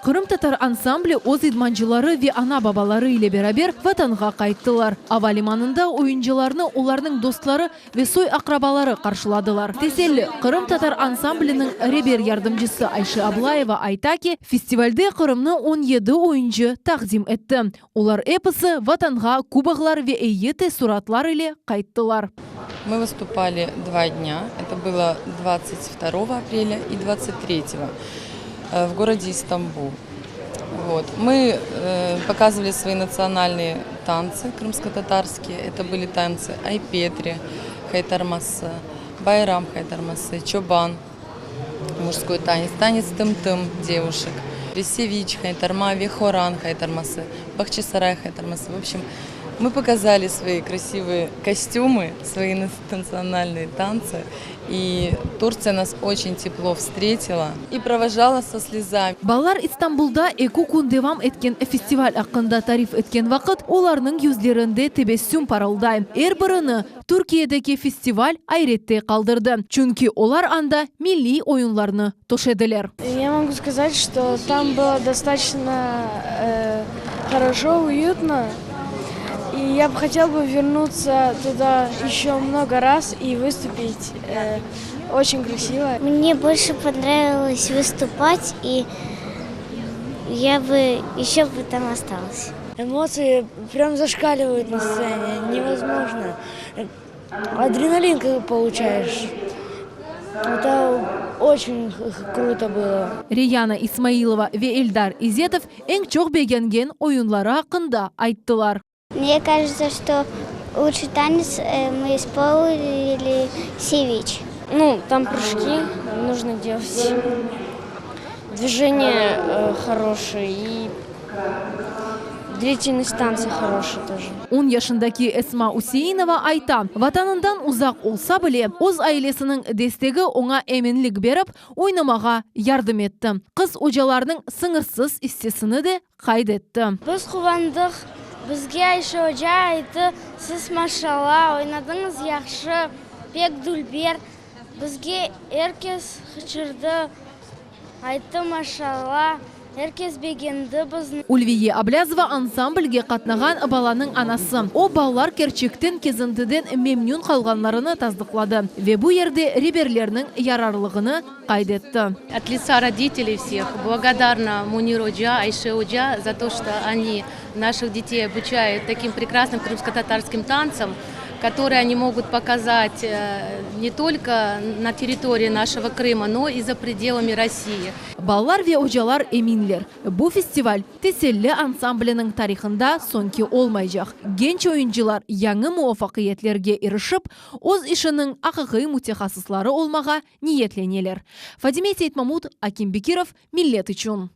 Кырым татар ансамблі оз идманчылары ве ана бабалары ile beraber ватанға қайттылар. Ава лиманында ойынчыларны оларның достлары ве сой акрабалары қаршыладылар. Теселі, Кырым татар ансамблінің ребер ярдымчысы Айшы Аблаева айтаки, фестивальде Кырымны 17 ойынчы тақдим етті. Олар эпосы ватанға кубаглар ве эйеты суратлар ile қайттылар. Мы выступали 2 дня. Это было 22 апреля и 23 в городе Истамбул. Вот. Мы показывали свои национальные танцы крымско-татарские. Это были танцы Айпетри, Хайтармасы, Байрам Хайтармасы, Чобан, мужской танец, танец Тым-Тым девушек, Ресевич Хайтарма, Вехоран Хайтармасы, Бахчисарай Хайтармасы. В общем, мы показали свои красивые костюмы, свои национальные танцы. И Турция нас очень тепло встретила и провожала со слезами. Балар Истамбулда эку күн девам эткен фестиваль ақында тариф эткен вақыт, оларның юзлерінде тебессүм парылдай. Эрбіріні Түркиедегі фестиваль айретте қалдырды. Чүнки олар анда милли ойынларны тошеділер. Я могу сказать, что там было достаточно хорошо, уютно. И я бы хотел вернуться туда еще много раз и выступить очень красиво. Мне больше понравилось выступать, и я бы еще бы там осталась. Эмоции прям зашкаливают на сцене, невозможно. Адреналин как получаешь. Это очень круто было. Рияна Исмаилова ве Эльдар Изетов эң чоқ бегенген ойынлары ақында айттылар. Мне кажется, что лучший танец мы исполнили севич. Ну, там прыжки нужно делать. Движение хорошее и длительность танца хорошая тоже. 10 yaşındaki Esma Усейнова айта, ватанындан узақ олса біле, оз айлесінің дестегі оңа әменлік беріп, ойнамаға ярдым етті. Қыз ожаларының сыңырсыз істесіні де қайдетті. Біз қуандық. Бізге Айшы Ожа айты, сіз машалла, ойнадыңыз яқшы, пек дүлбер. Бізге әркез хычырды, айты машалла, әркез бегенді біздің. Ульвие Аблязова ансамбльге қатнаған баланың анасы. О балалар керчектен кезіндіден мемнун қалғанларыны таздықлады. Ве бұ ерде реберлерінің ярарлығыны қайдетті. От лица родителей всех благодарна Муниру Оджа, Айше Оджа за то, что они наших детей обучают таким прекрасным крымско-татарским танцам, которые они могут показать не только на территории нашего Крыма, но и за пределами России. Балалар ве ожалар эминлер. Бу фестиваль теселле ансамблінің тарихында сонки олмайжақ. Генч ойынчылар яңы муафақиетлерге ирышып, оз ишінің ақығы мутехасыслары олмаға ниетленелер. Фадиме Сейтмамут, Аким Бекиров, Миллет Ичун.